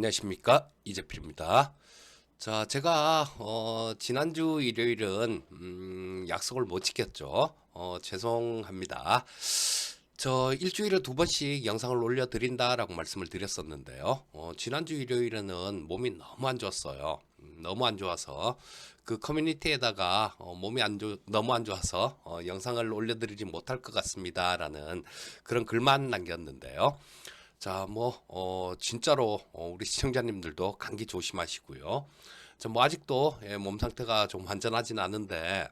안녕하십니까, 이재필입니다. 자, 제가 지난주 일요일은 약속을 못 지켰죠. 죄송합니다. 저 일주일에 두 번씩 영상을 올려드린다라고 말씀을 드렸었는데요. 지난주 일요일에는 몸이 너무 안 좋았어요. 너무 안 좋아서 그 커뮤니티에다가 너무 안 좋아서 영상을 올려드리지 못할 것 같습니다라는 그런 글만 남겼는데요. 자, 진짜로, 우리 시청자님들도 감기 조심하시고요. 아직도, 몸 상태가 좀 완전하진 않은데,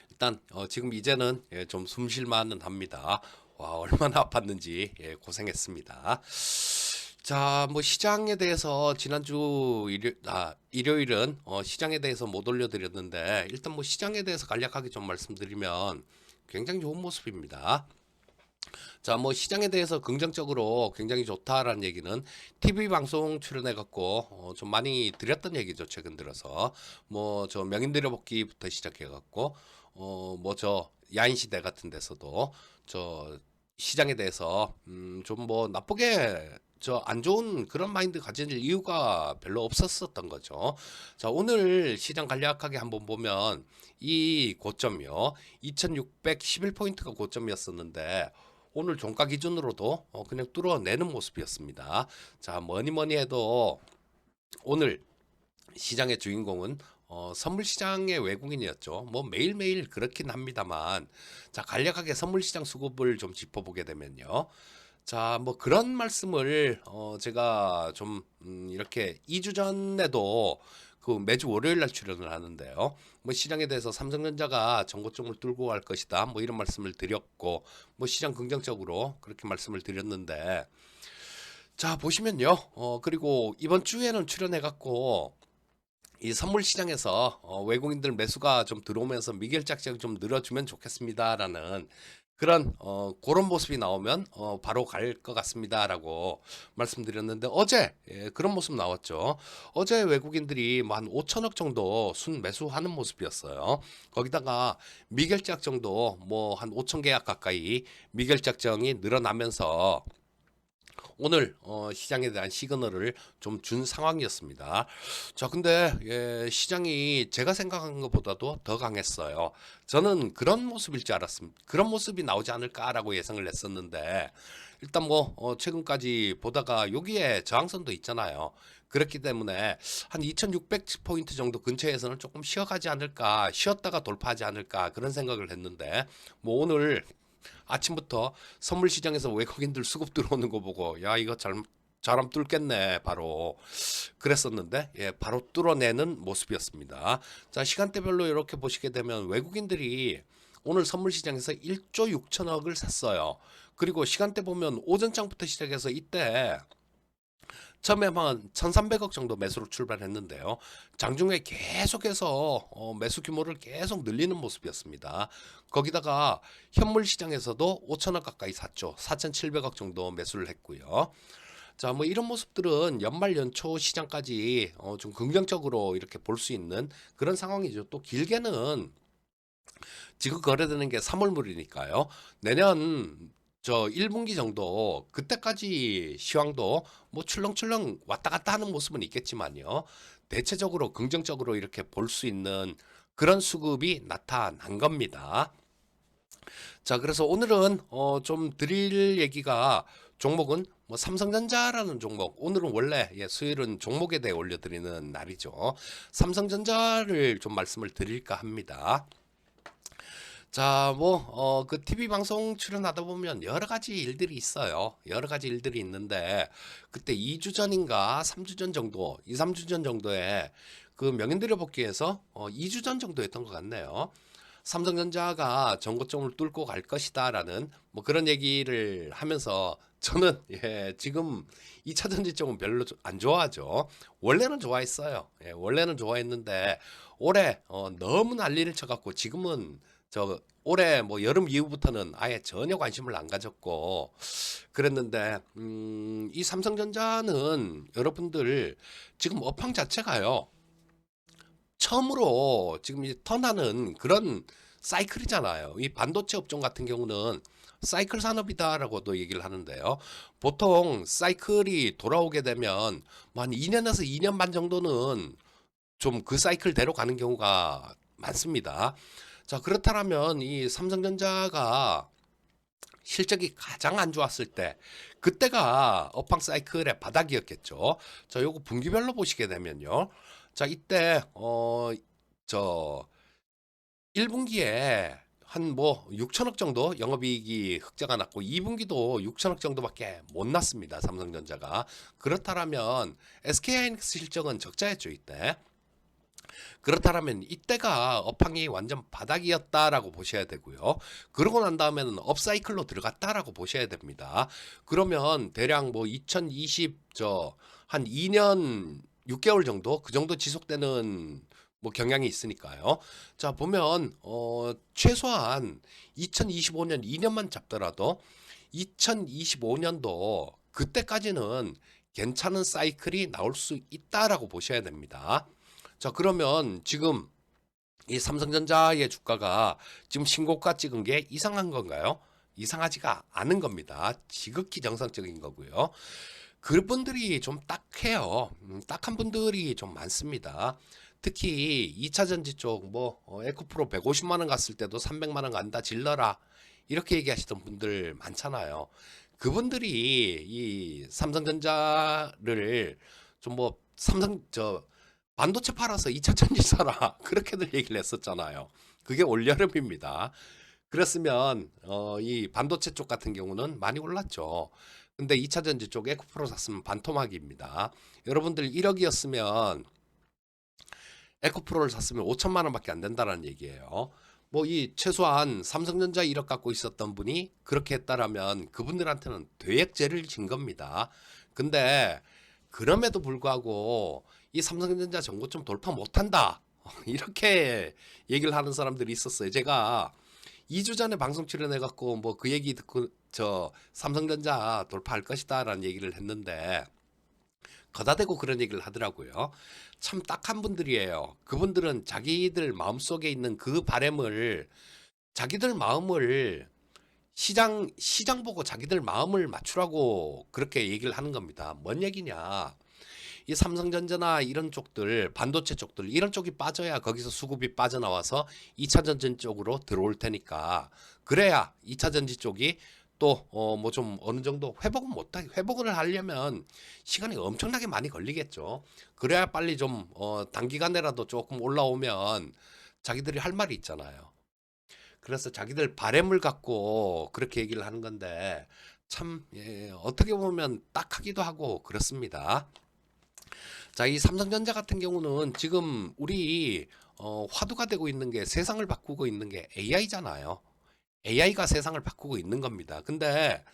일단, 지금 이제는, 좀 숨쉴만은 합니다. 와, 얼마나 아팠는지, 고생했습니다. 자, 시장에 대해서 일요일은, 시장에 대해서 못 올려드렸는데, 일단 시장에 대해서 간략하게 좀 말씀드리면, 굉장히 좋은 모습입니다. 자, 시장에 대해서 긍정적으로 굉장히 좋다라는 얘기는 TV 방송 출연해갖고, 좀 많이 드렸던 얘기죠, 최근 들어서. 저 명인 들여볶기부터 시작해갖고, 야인시대 같은 데서도, 시장에 대해서, 나쁘게, 안 좋은 그런 마인드 가질 이유가 별로 없었었던 거죠. 자, 오늘 시장 간략하게 한번 보면, 이 고점이요. 2611포인트가 고점이었었는데, 오늘 종가 기준으로도 그냥 뚫어내는 모습이었습니다. 자, 뭐니 해도 오늘 시장의 주인공은 선물시장의 외국인이었죠. 매일매일 그렇긴 합니다만, 자, 간략하게 선물시장 수급을 좀 짚어보게 되면요. 자, 그런 말씀을 제가 좀 이렇게 2주 전에도 그 매주 월요일 날 출연을 하는데요. 시장에 대해서 삼성전자가 전고점을 뚫고 갈 것이다. 이런 말씀을 드렸고, 시장 긍정적으로 그렇게 말씀을 드렸는데, 자, 보시면요. 그리고 이번 주에는 출연해갖고, 이 선물 시장에서 외국인들 매수가 좀 들어오면서 미결작정 좀 늘어주면 좋겠습니다라는 그런 그런 모습이 나오면 바로 갈 것 같습니다라고 말씀드렸는데 어제 그런 모습 나왔죠. 어제 외국인들이 한 5천억 정도 순 매수하는 모습이었어요. 거기다가 미결작정도 한 5천 계약 가까이 미결작정이 늘어나면서 오늘 시장에 대한 시그널을 좀 준 상황이었습니다. 자, 근데 시장이 제가 생각한 것보다도 더 강했어요. 저는 그런 모습일 줄 알았습니다. 그런 모습이 나오지 않을까라고 예상을 했었는데 일단 최근까지 보다가 여기에 저항선도 있잖아요. 그렇기 때문에 한 2600포인트 정도 근처에서는 조금 쉬어가지 않을까, 쉬었다가 돌파하지 않을까 그런 생각을 했는데 오늘 아침부터 선물 시장에서 외국인들 수급 들어오는 거 보고 야 이거 잘하면 뚫겠네 바로 그랬었는데 바로 뚫어내는 모습이었습니다. 자, 시간대별로 이렇게 보시게 되면 외국인들이 오늘 선물 시장에서 1조 6천억을 샀어요. 그리고 시간대 보면 오전장부터 시작해서 이때 처음에 한 1,300억 정도 매수로 출발했는데요. 장중에 계속해서 매수 규모를 계속 늘리는 모습이었습니다. 거기다가 현물 시장에서도 5천억 가까이 샀죠. 4,700억 정도 매수를 했고요. 자, 이런 모습들은 연말 연초 시장까지 좀 긍정적으로 이렇게 볼 수 있는 그런 상황이죠. 또 길게는 지금 거래되는 게 3월물이니까요. 내년 1분기 정도 그때까지 시황도 출렁출렁 왔다 갔다 하는 모습은 있겠지만요. 대체적으로 긍정적으로 이렇게 볼 수 있는 그런 수급이 나타난 겁니다. 자, 그래서 오늘은 좀 드릴 얘기가 종목은 삼성전자라는 종목. 오늘은 원래 수요일은 종목에 대해 올려드리는 날이죠. 삼성전자를 좀 말씀을 드릴까 합니다. 자, 그 TV 방송 출연하다 보면 여러 가지 일들이 있어요. 여러 가지 일들이 있는데, 그때 2주 전인가 3주 전 정도, 2, 3주 전 정도에 그 명인들여 복귀에서 2주 전 정도 였던 것 같네요. 삼성전자가 전고점을 뚫고 갈 것이다라는 그런 얘기를 하면서 저는 지금 2차 전지 쪽은 별로 안 좋아하죠. 원래는 좋아했어요. 원래는 좋아했는데 올해 너무 난리를 쳐갖고 지금은 올해 여름 이후부터는 아예 전혀 관심을 안 가졌고 그랬는데 이 삼성전자는 여러분들 지금 업황 자체가요. 처음으로 지금 이제 턴하는 그런 사이클이잖아요. 이 반도체 업종 같은 경우는 사이클 산업이다라고도 얘기를 하는데요. 보통 사이클이 돌아오게 되면 뭐 한 2년에서 2년 반 정도는 좀 그 사이클대로 가는 경우가 많습니다. 자, 그렇다면 이 삼성전자가 실적이 가장 안 좋았을 때 그때가 업황 사이클의 바닥이었겠죠. 자, 요거 분기별로 보시게 되면요. 자, 이때 저 1분기에 한 뭐 6천억 정도 영업이익이 흑자가 났고 2분기도 6천억 정도밖에 못 났습니다. 삼성전자가. 그렇다면 SK하이닉스 실적은 적자였죠, 이때. 그렇다면 이때가 업황이 완전 바닥이었다라고 보셔야 되고요. 그러고 난 다음에는 업사이클로 들어갔다라고 보셔야 됩니다. 그러면 대략 뭐 2020 한 2년 6개월 정도 그 정도 지속되는 뭐 경향이 있으니까요. 자, 보면 최소한 2025년 2년만 잡더라도 2025년도 그때까지는 괜찮은 사이클이 나올 수 있다라고 보셔야 됩니다. 자, 그러면 지금 이 삼성전자의 주가가 지금 신고가 찍은 게 이상한 건가요? 이상하지가 않은 겁니다. 지극히 정상적인 거고요. 그분들이 좀 딱해요. 딱한 분들이 좀 많습니다. 특히 2차 전지 쪽 뭐 에코프로 150만 원 갔을 때도 300만 원 간다 질러라 이렇게 얘기하시던 분들 많잖아요. 그분들이 이 삼성전자를 좀 뭐 삼성 반도체 팔아서 2차 전지 사라 그렇게들 얘기를 했었잖아요. 그게 올여름입니다. 그랬으면 이 반도체 쪽 같은 경우는 많이 올랐죠. 근데 2차 전지 쪽 에코프로 샀으면 반토막입니다. 여러분들 1억이었으면 에코프로를 샀으면 5천만 원밖에 안 된다는 얘기예요. 뭐 이 최소한 삼성전자 1억 갖고 있었던 분이 그렇게 했다라면 그분들한테는 대액죄를 진 겁니다. 근데 그럼에도 불구하고 이 삼성전자 전고점 돌파 못한다 이렇게 얘기를 하는 사람들이 있었어요. 제가 2주 전에 방송 출연해 갖고 뭐 그 얘기 듣고 저 삼성전자 돌파할 것이다 라는 얘기를 했는데 거다 대고 그런 얘기를 하더라고요. 참 딱한 분들이에요. 그분들은 자기들 마음속에 있는 그 바램을 자기들 마음을 시장 보고 자기들 마음을 맞추라고 그렇게 얘기를 하는 겁니다. 뭔 얘기냐? 이 삼성전자나 이런 쪽들, 반도체 쪽들 이런 쪽이 빠져야 거기서 수급이 빠져나와서 2차 전지 쪽으로 들어올 테니까 그래야 2차 전지 쪽이 또 뭐 좀 어느 정도 회복을 하려면 시간이 엄청나게 많이 걸리겠죠. 그래야 빨리 좀 단기간에라도 조금 올라오면 자기들이 할 말이 있잖아요. 그래서 자기들 바램을 갖고 그렇게 얘기를 하는 건데 참 어떻게 보면 딱하기도 하고 그렇습니다. 자, 이 삼성전자 같은 경우는 지금 우리 화두가 되고 있는 게 세상을 바꾸고 있는 게 AI잖아요. AI가 세상을 바꾸고 있는 겁니다. 근데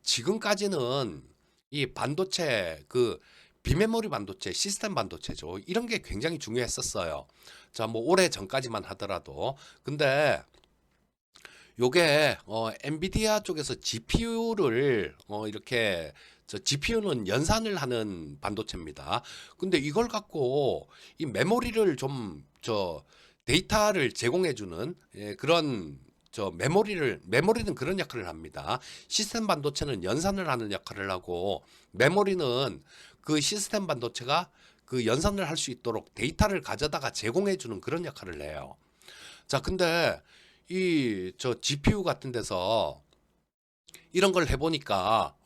지금까지는 이 반도체 그 비메모리 반도체, 시스템 반도체죠. 이런 게 굉장히 중요했었어요. 자, 뭐 오래 전까지만 하더라도. 근데 요게 엔비디아 쪽에서 GPU를 이렇게 GPU는 연산을 하는 반도체입니다. 근데 이걸 갖고 이 메모리를 좀 데이터를 제공해주는 그런 메모리는 그런 역할을 합니다. 시스템 반도체는 연산을 하는 역할을 하고 메모리는 그 시스템 반도체가 그 연산을 할 수 있도록 데이터를 가져다가 제공해주는 그런 역할을 해요. 자, 근데 이 GPU 같은 데서 이런 걸 해보니까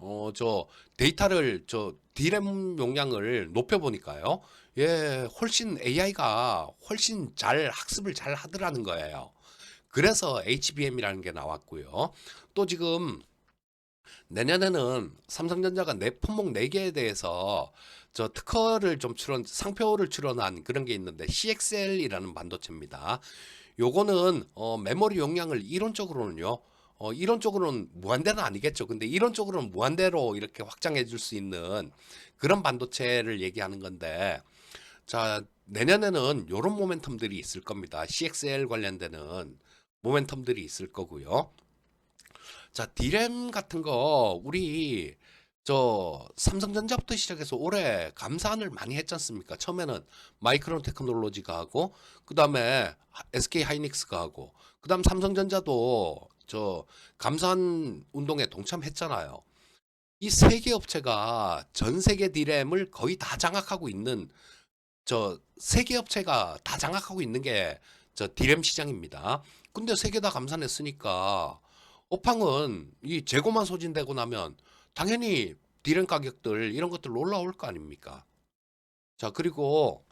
데이터를 D램 용량을 높여보니까요. 예, 훨씬 AI가 훨씬 잘 학습을 잘 하더라는 거예요. 그래서 HBM이라는 게 나왔고요. 또 지금 내년에는 삼성전자가 품목 4개에 대해서 특허를 좀 상표를 출원한 그런 게 있는데 CXL이라는 반도체입니다. 요거는 메모리 용량을 이론적으로는 무한대는 아니겠죠. 근데 이론적으로는 무한대로 이렇게 확장해 줄 수 있는 그런 반도체를 얘기하는 건데 자, 내년에는 요런 모멘텀들이 있을 겁니다. CXL 관련되는 모멘텀들이 있을 거고요. 자, D램 같은 거 우리 삼성전자부터 시작해서 올해 감산을 많이 했지 않습니까? 처음에는 마이크론 테크놀로지가 하고, 그 다음에 SK 하이닉스가 하고, 그 다음 삼성전자도 감산 운동에 동참했잖아요. 이 세 개 업체가 전 세계 디램을 거의 다 장악하고 있는, 세 개 업체가 다 장악하고 있는 게 디램 시장입니다. 근데 세 개 다 감산했으니까 업황은 이 재고만 소진되고 나면 당연히 디램 가격들 이런 것들 올라올 거 아닙니까? 자, 그리고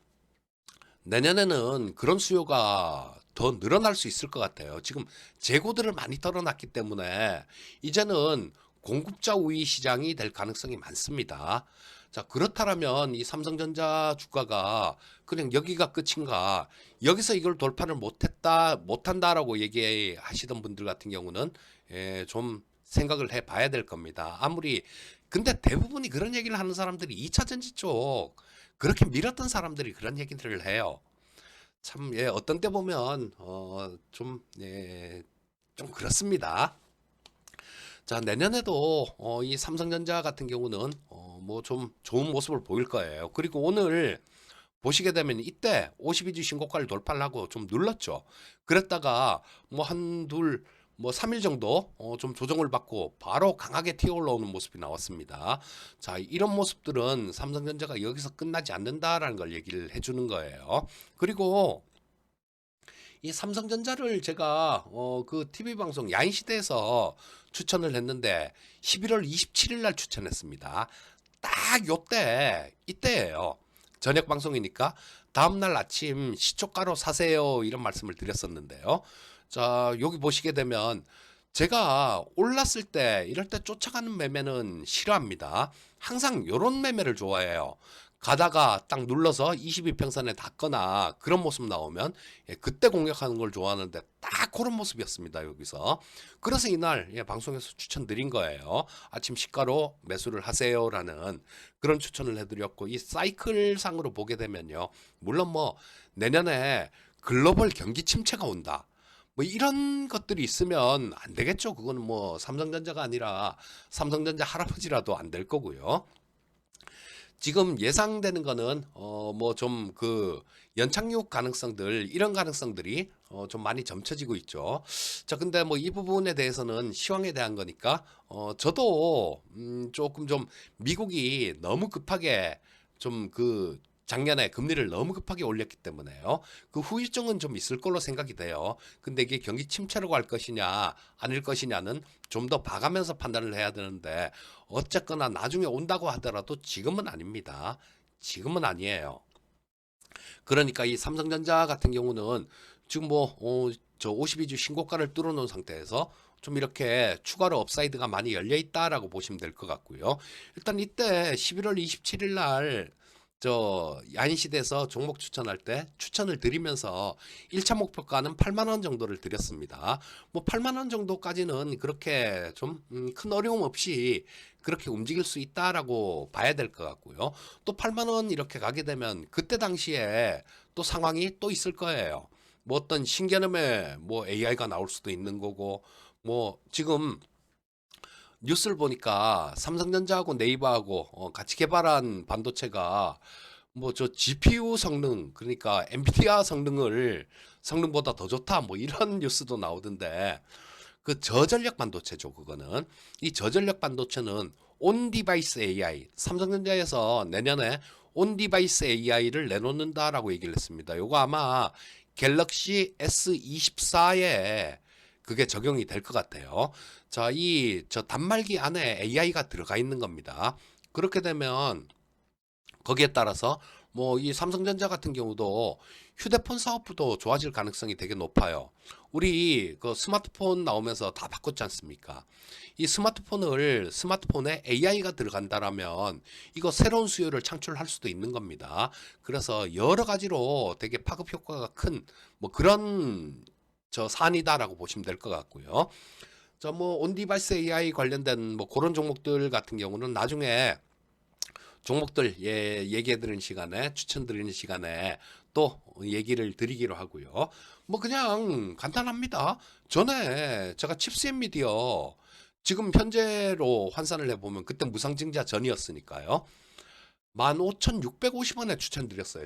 내년에는 그런 수요가 더 늘어날 수 있을 것 같아요. 지금 재고들을 많이 털어놨기 때문에 이제는 공급자 우위 시장이 될 가능성이 많습니다. 자, 그렇다면 이 삼성전자 주가가 그냥 여기가 끝인가? 여기서 이걸 돌파를 못한다라고 얘기하시던 분들 같은 경우는 좀 생각을 해봐야 될 겁니다. 근데 대부분이 그런 얘기를 하는 사람들이 2차 전지 쪽 그렇게 밀었던 사람들이 그런 얘기들을 해요. 참, 어떤 때 보면, 좀 그렇습니다. 자, 내년에도, 이 삼성전자 같은 경우는, 뭐 좀 좋은 모습을 보일 거예요. 그리고 오늘 보시게 되면 이때 52주 신고가를 돌파를 하고 좀 눌렀죠. 그랬다가 뭐 뭐 3일 정도 좀 조정을 받고 바로 강하게 튀어 올라오는 모습이 나왔습니다. 자, 이런 모습들은 삼성전자가 여기서 끝나지 않는다라는 걸 얘기를 해주는 거예요. 그리고 이 삼성전자를 제가 그 TV 방송 야인시대에서 추천을 했는데 11월 27일 날 추천했습니다. 딱 이때예요. 저녁 방송이니까 다음날 아침 시초가로 사세요 이런 말씀을 드렸었는데요. 자, 여기 보시게 되면 제가 올랐을 때 이럴 때 쫓아가는 매매는 싫어합니다. 항상 요런 매매를 좋아해요. 가다가 딱 눌러서 22평선에 닿거나 그런 모습 나오면 그때 공략하는 걸 좋아하는데 딱 그런 모습이었습니다. 여기서. 그래서 이날 방송에서 추천드린 거예요. 아침 시가로 매수를 하세요라는 그런 추천을 해드렸고, 이 사이클 상으로 보게 되면요. 물론 뭐 내년에 글로벌 경기 침체가 온다. 뭐 이런 것들이 있으면 안 되겠죠. 그거는 뭐 삼성전자가 아니라 삼성전자 할아버지라도 안 될 거고요. 지금 예상되는 거는 뭐 좀 그 연착륙 가능성들 이런 가능성들이 좀 많이 점쳐지고 있죠. 자, 근데 뭐 이 부분에 대해서는 시황에 대한 거니까 저도 조금 좀 미국이 너무 급하게 좀 작년에 금리를 너무 급하게 올렸기 때문에요. 그 후유증은 좀 있을 걸로 생각이 돼요. 근데 이게 경기 침체로 갈 것이냐 아닐 것이냐는 좀 더 봐가면서 판단을 해야 되는데, 어쨌거나 나중에 온다고 하더라도 지금은 아닙니다. 지금은 아니에요. 그러니까 이 삼성전자 같은 경우는 지금 저 52주 신고가를 뚫어놓은 상태에서 좀 이렇게 추가로 업사이드가 많이 열려 있다라고 보시면 될 것 같고요. 일단 이때 11월 27일 날 야인시대에서 종목 추천할 때 추천을 드리면서 1차 목표가는 8만 원 정도를 드렸습니다. 뭐 8만 원 정도까지는 그렇게 좀 큰 어려움 없이 그렇게 움직일 수 있다라고 봐야 될 것 같고요. 또 8만 원 이렇게 가게 되면 그때 당시에 또 상황이 또 있을 거예요. 뭐 어떤 신개념의 뭐 AI가 나올 수도 있는 거고, 뭐 지금 뉴스를 보니까 삼성전자하고 네이버하고 같이 개발한 반도체가 뭐 GPU 성능, 그러니까 엔비디아 성능보다 더 좋다 뭐 이런 뉴스도 나오던데, 그 저전력 반도체죠. 그거는 이 저전력 반도체는 온 디바이스 AI, 삼성전자에서 내년에 온 디바이스 AI를 내놓는다라고 얘기를 했습니다. 요거 아마 갤럭시 S24에 그게 적용이 될 것 같아요. 자, 단말기 안에 AI가 들어가 있는 겁니다. 그렇게 되면 거기에 따라서 뭐 이 삼성전자 같은 경우도 휴대폰 사업부도 좋아질 가능성이 되게 높아요. 우리 그 스마트폰 나오면서 다 바꿨지 않습니까? 이 스마트폰에 AI가 들어간다라면 이거 새로운 수요를 창출할 수도 있는 겁니다. 그래서 여러 가지로 되게 파급 효과가 큰 뭐 그런 사안이다라고 보시면 될 것 같고요. 뭐 온디바이스 AI 관련된 뭐 그런 종목들 같은 경우는 나중에 종목들 얘기해 드리는 시간에 추천 드리는 시간에 또 얘기를 드리기로 하고요. 뭐 그냥 간단합니다. 전에 제가 칩스 앤 미디어 지금 현재로 환산을 해보면 그때 무상증자 전이었으니까요. 15,650원에 추천드렸어요.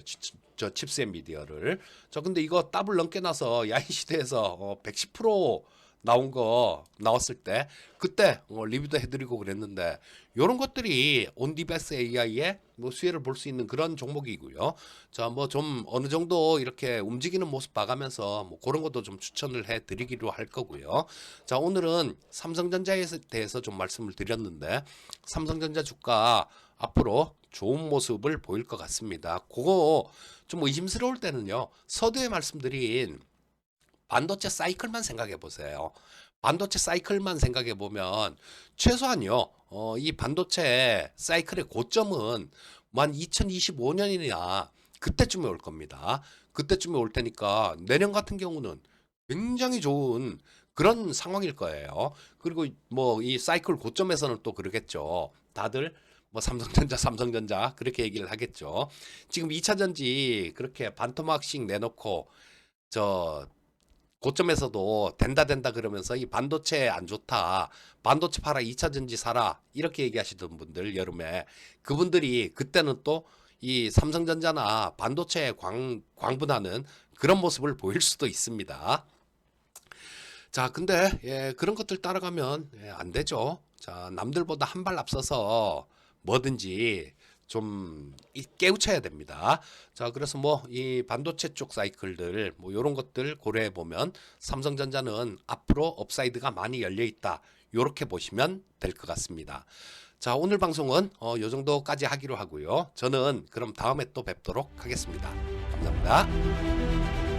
저 칩셋 미디어를. 저 근데 이거 더블 넘게 나서 야인 시대에서 110% 나온 거 나왔을 때 그때 리뷰도 해드리고 그랬는데 요런 것들이 온디베스 AI의 뭐 수혜를 볼 수 있는 그런 종목이고요. 자, 뭐 좀 어느 정도 이렇게 움직이는 모습 봐가면서 뭐 그런 것도 좀 추천을 해드리기로 할 거고요. 자, 오늘은 삼성전자에 대해서 좀 말씀을 드렸는데 삼성전자 주가 앞으로 좋은 모습을 보일 것 같습니다. 그거 좀 의심스러울 때는요. 서두에 말씀드린 반도체 사이클만 생각해 보세요. 반도체 사이클만 생각해 보면 최소한요. 이 반도체 사이클의 고점은 만 2025년이나 그때쯤에 올 겁니다. 그때쯤에 올 테니까 내년 같은 경우는 굉장히 좋은 그런 상황일 거예요. 그리고 뭐 이 사이클 고점에서는 또 그러겠죠. 다들 뭐 삼성전자 그렇게 얘기를 하겠죠. 지금 2차 전지 그렇게 반토막씩 내놓고 저 고점에서도 된다 그러면서 이 반도체 안 좋다. 반도체 팔아 2차 전지 사라. 이렇게 얘기하시던 분들 여름에 그분들이 그때는 또 이 삼성전자나 반도체 광분하는 그런 모습을 보일 수도 있습니다. 자, 근데 그런 것들 따라가면 안 되죠. 자, 남들보다 한 발 앞서서 뭐든지 좀 깨우쳐야 됩니다. 자, 그래서 뭐 이 반도체 쪽 사이클들 뭐 이런 것들 고려해 보면 삼성전자는 앞으로 업사이드가 많이 열려 있다. 요렇게 보시면 될 것 같습니다. 자, 오늘 방송은 요 정도까지 하기로 하고요. 저는 그럼 다음에 또 뵙도록 하겠습니다. 감사합니다.